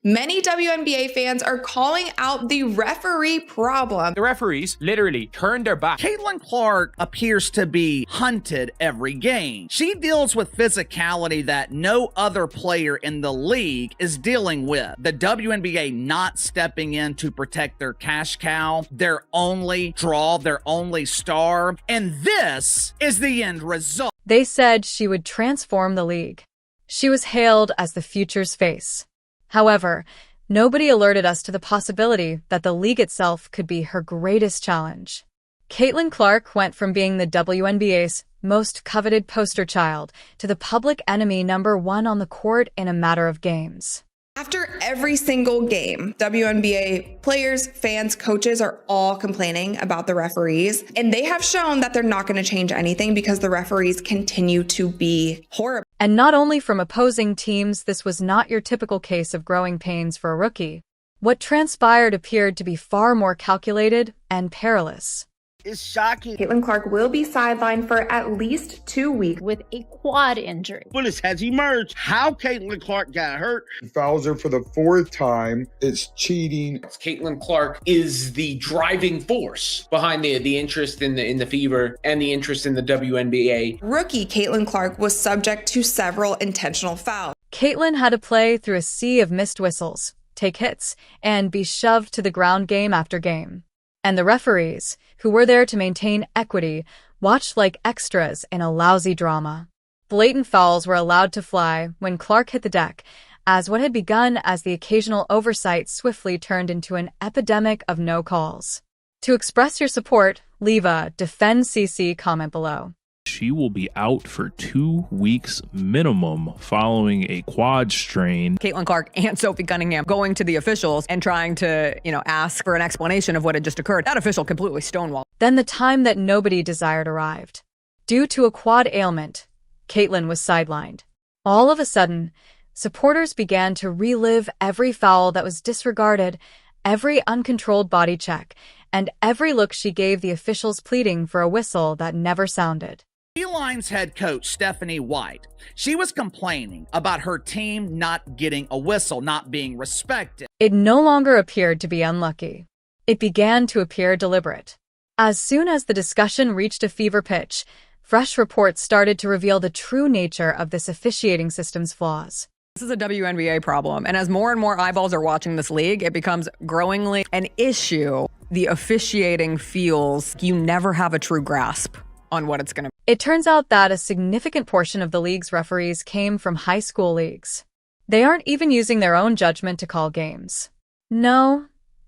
Many WNBA fans are calling out the referee problem. The referees literally turned their back. Caitlin Clark appears to be hunted every game. She deals with physicality that no other player in the league is dealing with. The WNBA not stepping in to protect their cash cow, their only draw, their only star, and this is the end result. They said she would transform the league. She was hailed as the future's face. However, nobody alerted us to the possibility that the league itself could be her greatest challenge. Caitlin Clark went from being the WNBA's most coveted poster child to the public enemy #1 on the court in a matter of games. After every single game, WNBA players, fans, coaches are all complaining about the referees, and they have shown that they're not going to change anything because the referees continue to be horrible. And not only from opposing teams, this was not your typical case of growing pains for a rookie. What transpired appeared to be far more calculated and perilous. It's shocking. Caitlin Clark will be sidelined for at least 2 weeks with a quad injury. Bullets has emerged. How Caitlin Clark got hurt. He fouls her for the 4th time. It's cheating. Caitlin Clark is the driving force behind the interest in the Fever and the interest in the WNBA. Rookie Caitlin Clark was subject to several intentional fouls. Caitlin had to play through a sea of missed whistles, take hits, and be shoved to the ground game after game. And the referees, who were there to maintain equity, watched like extras in a lousy drama. Blatant fouls were allowed to fly when Clark hit the deck, as what had begun as the occasional oversight swiftly turned into an epidemic of no calls. To express your support, leave a Defend CC comment below. She will be out for 2 weeks minimum following a quad strain. Caitlin Clark and Sophie Cunningham going to the officials and trying to, ask for an explanation of what had just occurred. That official completely stonewalled. Then the time that nobody desired arrived. Due to a quad ailment, Caitlin was sidelined. All of a sudden, supporters began to relive every foul that was disregarded, every uncontrolled body check, and every look she gave the officials pleading for a whistle that never sounded. Lions head coach Stephanie White, she was complaining about her team not getting a whistle, not being respected. It no longer appeared to be unlucky. It began to appear deliberate. As soon as the discussion reached a fever pitch, fresh reports started to reveal the true nature of this officiating system's flaws. This is a WNBA problem, and as more and more eyeballs are watching this league, it becomes growingly an issue. The officiating feels you never have a true grasp on what it's going to be. It turns out that a significant portion of the league's referees came from high school leagues. They aren't even using their own judgment to call games. No,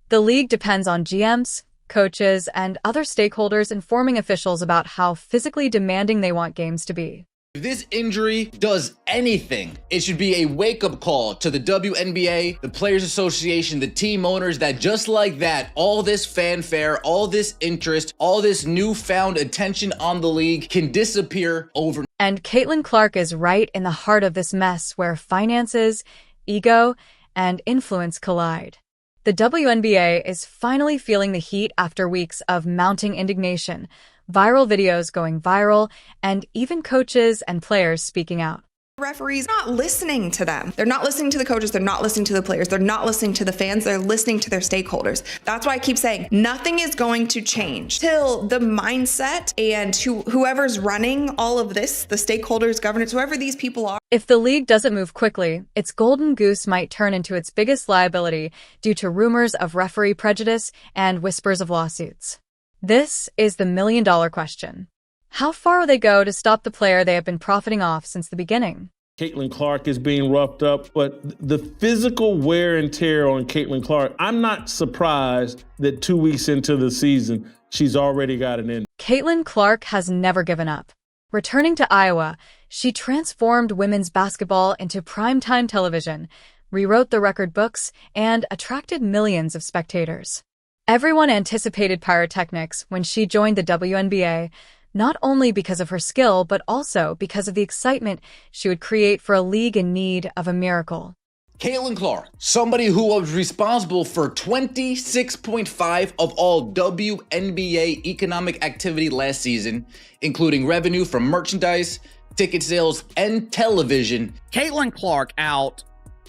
the league depends on GMs, coaches, and other stakeholders informing officials about how physically demanding they want games to be. If this injury does anything, it should be a wake-up call to the WNBA, the Players Association, the team owners, that just like that, all this fanfare, all this interest, all this newfound attention on the league can disappear overnight. And Caitlin Clark is right in the heart of this mess where finances, ego, and influence collide. The WNBA is finally feeling the heat after weeks of mounting indignation, viral videos going viral, and even coaches and players speaking out. Referees are not listening to them. They're not listening to the coaches. They're not listening to the players. They're not listening to the fans. They're listening to their stakeholders. That's why I keep saying nothing is going to change till the mindset and whoever's running all of this, the stakeholders, governance, whoever these people are. If the league doesn't move quickly, its golden goose might turn into its biggest liability due to rumors of referee prejudice and whispers of lawsuits. This is the million-dollar question. How far will they go to stop the player they have been profiting off since the beginning? Caitlin Clark is being roughed up, but the physical wear and tear on Caitlin Clark, I'm not surprised that 2 weeks into the season, she's already got an injury. Caitlin Clark has never given up. Returning to Iowa, she transformed women's basketball into primetime television, rewrote the record books, and attracted millions of spectators. Everyone anticipated pyrotechnics when she joined the WNBA, not only because of her skill, but also because of the excitement she would create for a league in need of a miracle. Caitlin Clark, somebody who was responsible for 26.5% of all WNBA economic activity last season, including revenue from merchandise, ticket sales, and television. Caitlin Clark out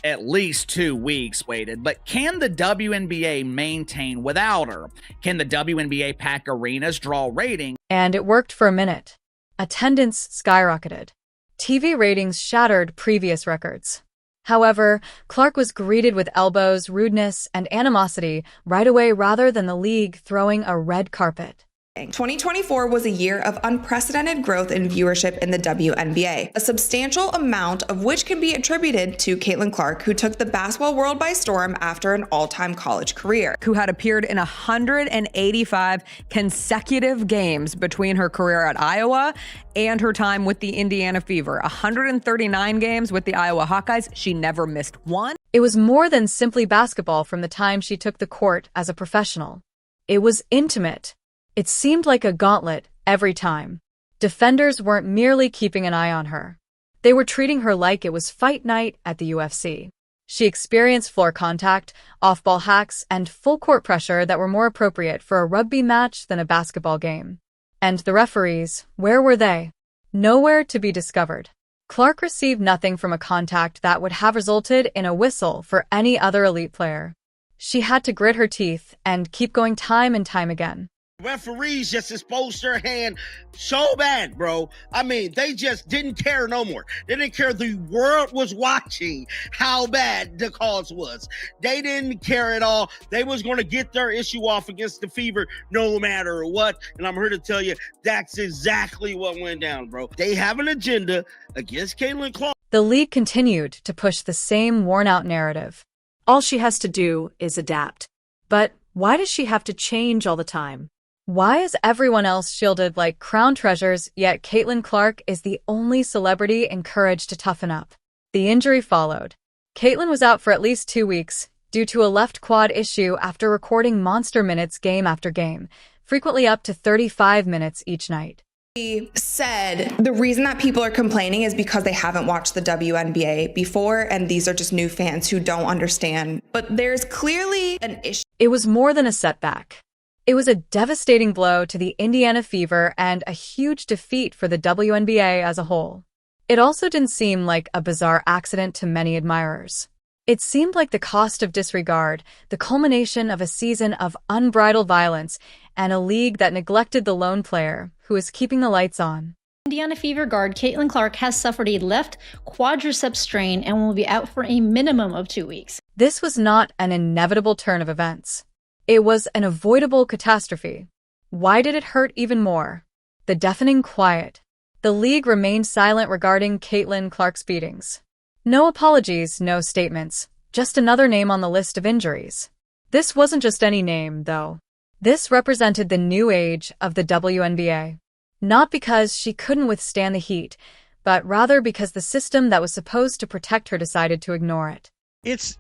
At least 2 weeks waited, but can the WNBA maintain without her? Can the WNBA pack arenas, draw ratings? And it worked for a minute. Attendance skyrocketed. TV ratings shattered previous records. However, Clark was greeted with elbows, rudeness, and animosity right away rather than the league throwing a red carpet. 2024 was a year of unprecedented growth in viewership in the WNBA, a substantial amount of which can be attributed to Caitlin Clark, who took the basketball world by storm after an all-time college career. Who had appeared in 185 consecutive games between her career at Iowa and her time with the Indiana Fever. 139 games with the Iowa Hawkeyes. She never missed one. It was more than simply basketball from the time she took the court as a professional. It was intimate. It seemed like a gauntlet every time. Defenders weren't merely keeping an eye on her. They were treating her like it was fight night at the UFC. She experienced floor contact, off-ball hacks, and full-court pressure that were more appropriate for a rugby match than a basketball game. And the referees, where were they? Nowhere to be discovered. Clark received nothing from a contact that would have resulted in a whistle for any other elite player. She had to grit her teeth and keep going time and time again. Referees just exposed their hand so bad, bro. I mean, they just didn't care no more. They didn't care. The world was watching how bad the cause was. They didn't care at all. They was going to get their issue off against the Fever no matter what. And I'm here to tell you, that's exactly what went down, bro. They have an agenda against Caitlin Clark. The league continued to push the same worn-out narrative. All she has to do is adapt. But why does she have to change all the time? Why is everyone else shielded like crown treasures, yet Caitlin Clark is the only celebrity encouraged to toughen up? The injury followed. Caitlin was out for at least 2 weeks due to a left quad issue after recording monster minutes game after game, frequently up to 35 minutes each night. He said the reason that people are complaining is because they haven't watched the WNBA before, and these are just new fans who don't understand. But there's clearly an issue. It was more than a setback. It was a devastating blow to the Indiana Fever and a huge defeat for the WNBA as a whole. It also didn't seem like a bizarre accident to many admirers. It seemed like the cost of disregard, the culmination of a season of unbridled violence, and a league that neglected the lone player who was keeping the lights on. Indiana Fever guard Caitlin Clark has suffered a left quadriceps strain and will be out for a minimum of 2 weeks. This was not an inevitable turn of events. It was an avoidable catastrophe. Why did it hurt even more? The deafening quiet. The league remained silent regarding Caitlin Clark's beatings. No apologies, no statements, just another name on the list of injuries. This wasn't just any name, though. This represented the new age of the WNBA. Not because she couldn't withstand the heat, but rather because the system that was supposed to protect her decided to ignore it. It's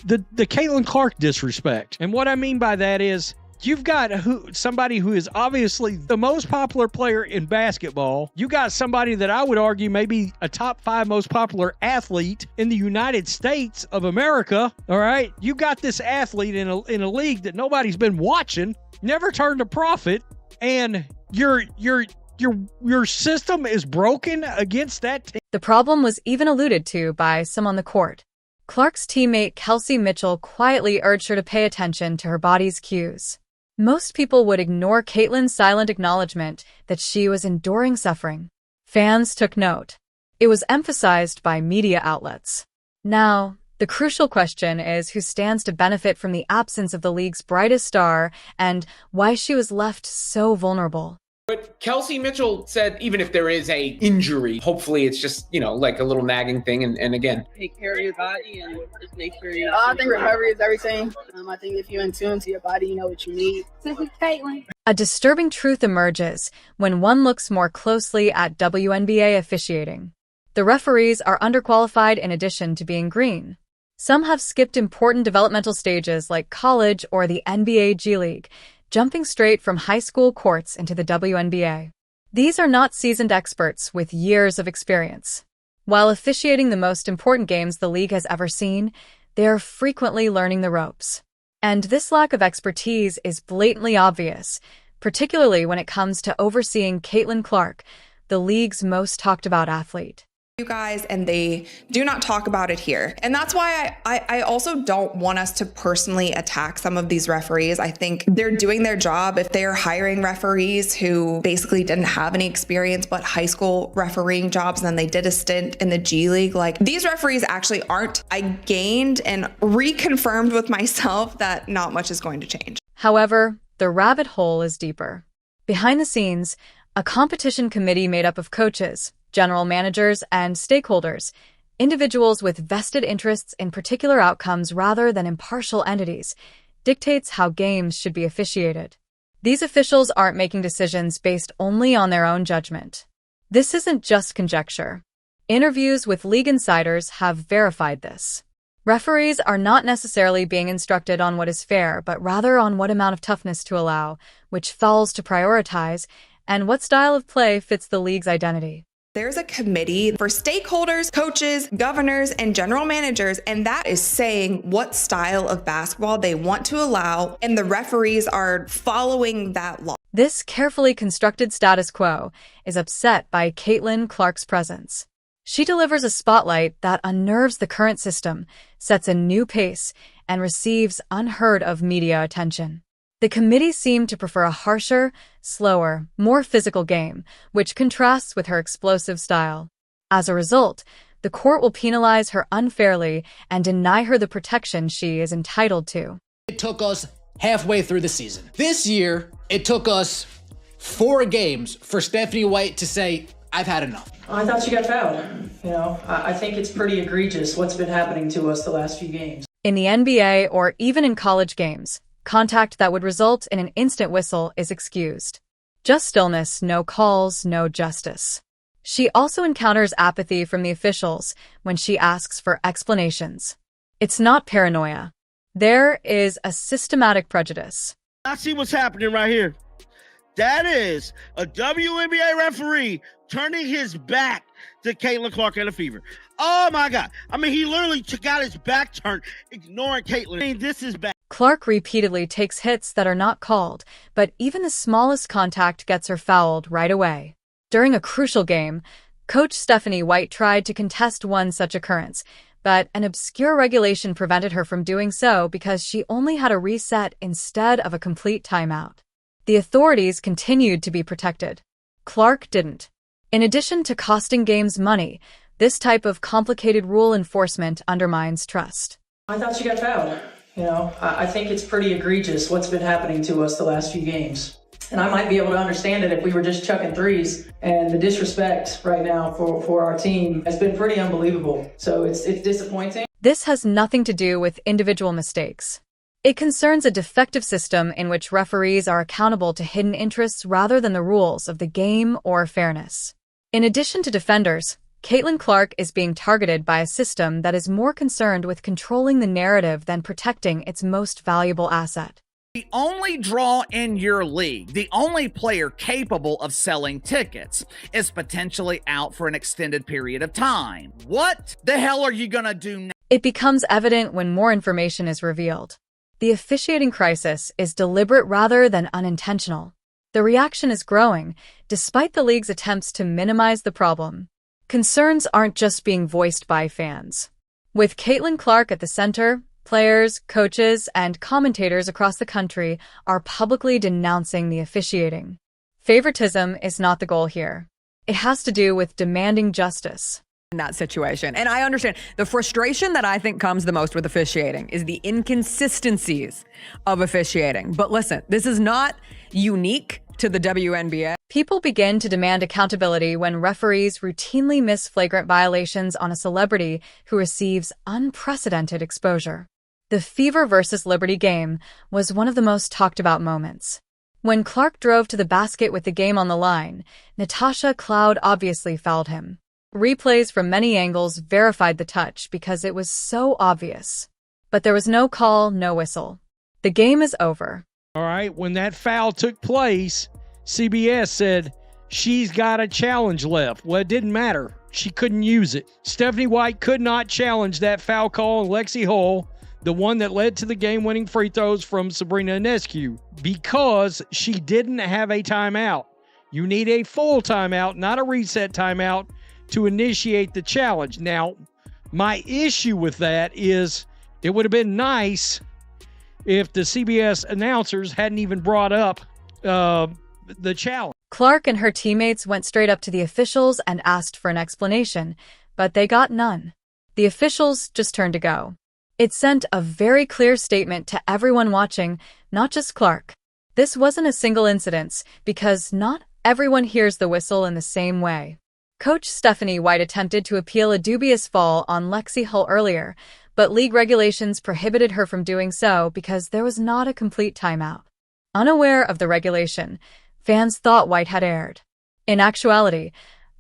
the Caitlin Clark disrespect. And what I mean by that is you've got somebody who is obviously the most popular player in basketball. You got somebody that I would argue maybe a top 5 most popular athlete in the United States of America. All right. You got this athlete in a league that nobody's been watching, never turned a profit, and your system is broken against that team. The problem was even alluded to by some on the court. Clark's teammate Kelsey Mitchell quietly urged her to pay attention to her body's cues. Most people would ignore Caitlin's silent acknowledgement that she was enduring suffering. Fans took note. It was emphasized by media outlets. Now, the crucial question is who stands to benefit from the absence of the league's brightest star and why she was left so vulnerable. But Kelsey Mitchell said even if there is a injury, hopefully it's just, like a little nagging thing. And again, take care of your body and just make sure you're I think recovery is everything. I think if you're in tune to your body, you know what you need. This is Caitlin. A disturbing truth emerges when one looks more closely at WNBA officiating. The referees are underqualified in addition to being green. Some have skipped important developmental stages like college or the NBA G League, jumping straight from high school courts into the WNBA. These are not seasoned experts with years of experience. While officiating the most important games the league has ever seen, they are frequently learning the ropes. And this lack of expertise is blatantly obvious, particularly when it comes to overseeing Caitlin Clark, the league's most talked about athlete. you guys, and they do not talk about it here. And that's why I also don't want us to personally attack some of these referees. I think they're doing their job. If they are hiring referees who basically didn't have any experience but high school refereeing jobs, and then they did a stint in the G League, like, these referees actually aren't. I gained and reconfirmed with myself that not much is going to change. However, the rabbit hole is deeper. Behind the scenes, a competition committee made up of coaches, general managers, and stakeholders, individuals with vested interests in particular outcomes rather than impartial entities, dictates how games should be officiated. These officials aren't making decisions based only on their own judgment. This isn't just conjecture. Interviews with league insiders have verified this. Referees are not necessarily being instructed on what is fair, but rather on what amount of toughness to allow, which fouls to prioritize, and what style of play fits the league's identity. There's a committee for stakeholders, coaches, governors, and general managers, and that is saying what style of basketball they want to allow, and the referees are following that law. This carefully constructed status quo is upset by Caitlin Clark's presence. She delivers a spotlight that unnerves the current system, sets a new pace, and receives unheard of media attention. The committee seemed to prefer a harsher, slower, more physical game, which contrasts with her explosive style. As a result, the court will penalize her unfairly and deny her the protection she is entitled to. It took us halfway through the season. This year, it took us 4 games for Stephanie White to say, I've had enough. I thought she got fouled. I think it's pretty egregious what's been happening to us the last few games. In the NBA or even in college games, contact that would result in an instant whistle is excused. Just stillness, no calls, no justice. She also encounters apathy from the officials when she asks for explanations. It's not paranoia. There is a systematic prejudice. I see what's happening right here. That is a WNBA referee turning his back to Caitlin Clark and the Fever. Oh my God. I mean, he literally got his back turned, ignoring Caitlin. I mean, this is bad. Clark repeatedly takes hits that are not called, but even the smallest contact gets her fouled right away. During a crucial game, Coach Stephanie White tried to contest one such occurrence, but an obscure regulation prevented her from doing so because she only had a reset instead of a complete timeout. The authorities continued to be protected. Clark didn't. In addition to costing games money, this type of complicated rule enforcement undermines trust. I thought she got fouled. I think it's pretty egregious what's been happening to us the last few games. And I might be able to understand it if we were just chucking threes. And the disrespect right now for our team has been pretty unbelievable. So it's disappointing. This has nothing to do with individual mistakes. It concerns a defective system in which referees are accountable to hidden interests rather than the rules of the game or fairness. In addition to defenders, Caitlin Clark is being targeted by a system that is more concerned with controlling the narrative than protecting its most valuable asset. The only draw in your league, the only player capable of selling tickets, is potentially out for an extended period of time. What the hell are you gonna do now? It becomes evident when more information is revealed. The officiating crisis is deliberate rather than unintentional. The reaction is growing, despite the league's attempts to minimize the problem. Concerns aren't just being voiced by fans. With Caitlin Clark at the center, players, coaches, and commentators across the country are publicly denouncing the officiating. Favoritism is not the goal here. It has to do with demanding justice. In that situation. And I understand the frustration that I think comes the most with officiating is the inconsistencies of officiating. But listen, this is not unique to the WNBA. People begin to demand accountability when referees routinely miss flagrant violations on a celebrity who receives unprecedented exposure. The Fever versus Liberty game was one of the most talked about moments. When Clark drove to the basket with the game on the line, Natasha Cloud obviously fouled him. Replays from many angles verified the touch because it was so obvious. But there was no call, no whistle. The game is over. All right, when that foul took place, CBS said she's got a challenge left. Well, it didn't matter. She couldn't use it. Stephanie White could not challenge that foul call on Lexi Hull, the one that led to the game-winning free throws from Sabrina Ionescu, because she didn't have a timeout. You need a full timeout, not a reset timeout, to initiate the challenge. Now, my issue with that is it would have been nice if the CBS announcers hadn't even brought up the challenge. Clark and her teammates went straight up to the officials and asked for an explanation, but they got none. The officials just turned to go. It sent a very clear statement to everyone watching, not just Clark. This wasn't a single incident because not everyone hears the whistle in the same way. Coach Stephanie White attempted to appeal a dubious fall on Lexi Hull earlier, but league regulations prohibited her from doing so because there was not a complete timeout. Unaware of the regulation, fans thought White had erred. In actuality,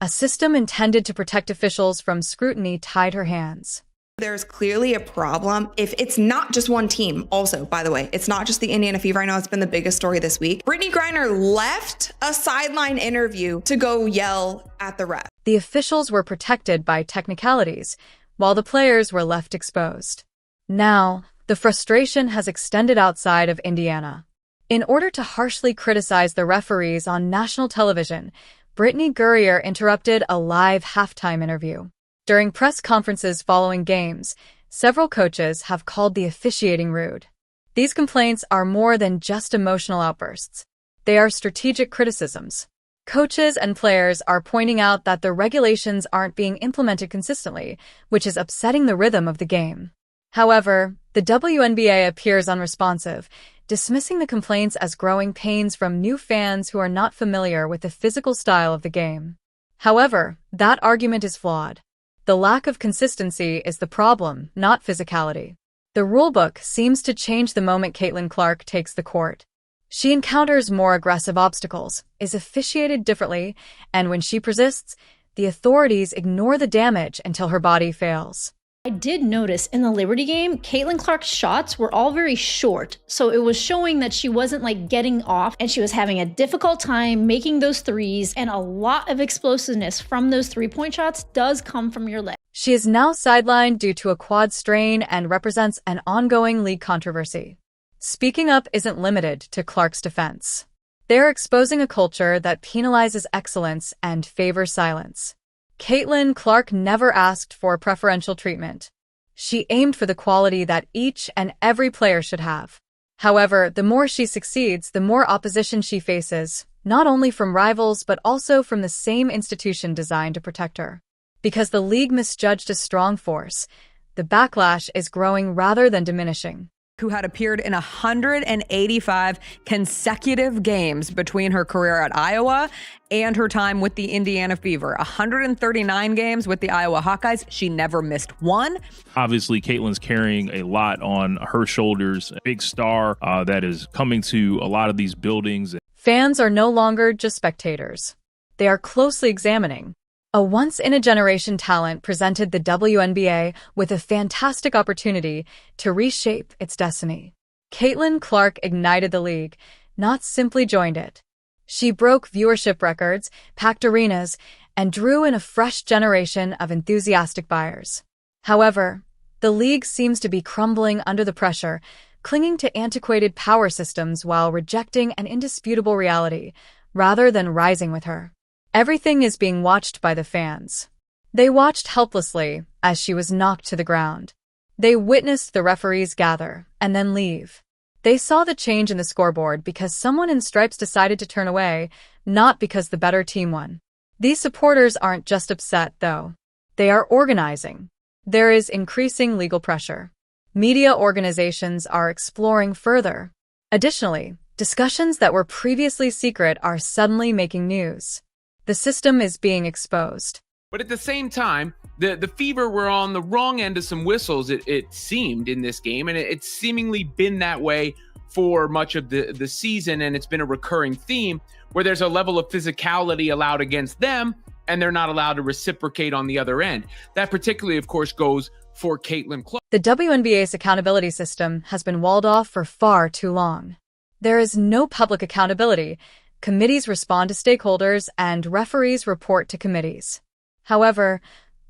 a system intended to protect officials from scrutiny tied her hands. There's clearly a problem if it's not just one team. Also, by the way, it's not just the Indiana Fever. I know it's been the biggest story this week. Brittany Griner left a sideline interview to go yell at the ref. The officials were protected by technicalities, while the players were left exposed. Now, the frustration has extended outside of Indiana. In order to harshly criticize the referees on national television, Brittany Gurrier interrupted a live halftime interview. During press conferences following games, several coaches have called the officiating rude. These complaints are more than just emotional outbursts. They are strategic criticisms. Coaches and players are pointing out that the regulations aren't being implemented consistently, which is upsetting the rhythm of the game. However, the WNBA appears unresponsive, dismissing the complaints as growing pains from new fans who are not familiar with the physical style of the game. However, that argument is flawed. The lack of consistency is the problem, not physicality. The rulebook seems to change the moment Caitlin Clark takes the court. She encounters more aggressive obstacles, is officiated differently, and when she persists, the authorities ignore the damage until her body fails. I did notice in the Liberty game, Caitlin Clark's shots were all very short. So it was showing that she wasn't like getting off and she was having a difficult time making those threes, and a lot of explosiveness from those 3-point shots does come from your leg. She is now sidelined due to a quad strain and represents an ongoing league controversy. Speaking up isn't limited to Clark's defense. They're exposing a culture that penalizes excellence and favors silence. Caitlin Clark never asked for preferential treatment. She aimed for the quality that each and every player should have. However, the more she succeeds, the more opposition she faces, not only from rivals but also from the same institution designed to protect her. Because the league misjudged a strong force, the backlash is growing rather than diminishing. Who had appeared in 185 consecutive games between her career at Iowa and her time with the Indiana Fever. 139 games with the Iowa Hawkeyes. She never missed one. Obviously, Caitlin's carrying a lot on her shoulders. A big star that is coming to a lot of these buildings. Fans are no longer just spectators. They are closely examining. A once-in-a-generation talent presented the WNBA with a fantastic opportunity to reshape its destiny. Caitlin Clark ignited the league, not simply joined it. She broke viewership records, packed arenas, and drew in a fresh generation of enthusiastic buyers. However, the league seems to be crumbling under the pressure, clinging to antiquated power systems while rejecting an indisputable reality, rather than rising with her. Everything is being watched by the fans. They watched helplessly as she was knocked to the ground. They witnessed the referees gather and then leave. They saw the change in the scoreboard because someone in stripes decided to turn away, not because the better team won. These supporters aren't just upset, though. They are organizing. There is increasing legal pressure. Media organizations are exploring further. Additionally, discussions that were previously secret are suddenly making news. The system is being exposed. But at the same time, the Fever were on the wrong end of some whistles, it seemed, in this game. And it's seemingly been that way for much of the season. And it's been a recurring theme where there's a level of physicality allowed against them, and they're not allowed to reciprocate on the other end. That particularly, of course, goes for Caitlin Clark. The WNBA's accountability system has been walled off for far too long. There is no public accountability. Committees respond to stakeholders, and referees report to committees. However,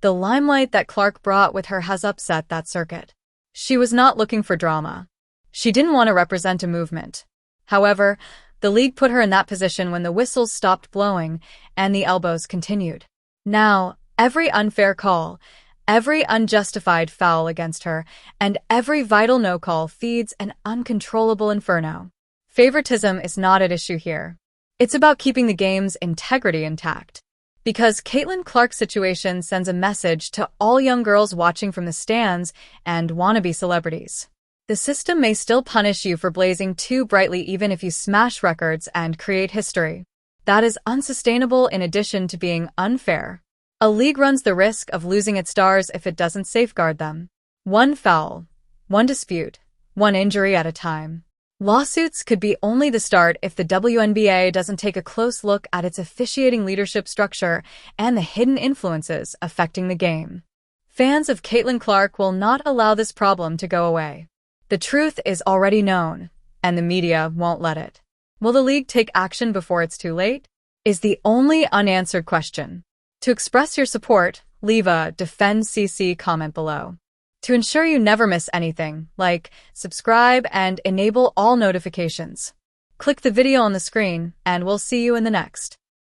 the limelight that Clark brought with her has upset that circuit. She was not looking for drama. She didn't want to represent a movement. However, the league put her in that position when the whistles stopped blowing and the elbows continued. Now, Every unfair call, every unjustified foul against her, and every vital no call feeds an uncontrollable inferno. Favoritism is not at issue here. It's about keeping the game's integrity intact. Because Caitlin Clark's situation sends a message to all young girls watching from the stands and wannabe celebrities. The system may still punish you for blazing too brightly even if you smash records and create history. That is unsustainable in addition to being unfair. A league runs the risk of losing its stars if it doesn't safeguard them. One foul, one dispute, one injury at a time. Lawsuits could be only the start if the WNBA doesn't take a close look at its officiating leadership structure and the hidden influences affecting the game. Fans of Caitlin Clark will not allow this problem to go away. The truth is already known, and the media won't let it. Will the league take action before it's too late? Is the only unanswered question. To express your support, leave a Defend CC comment below. To ensure you never miss anything, like, subscribe, and enable all notifications. Click the video on the screen, and we'll see you in the next.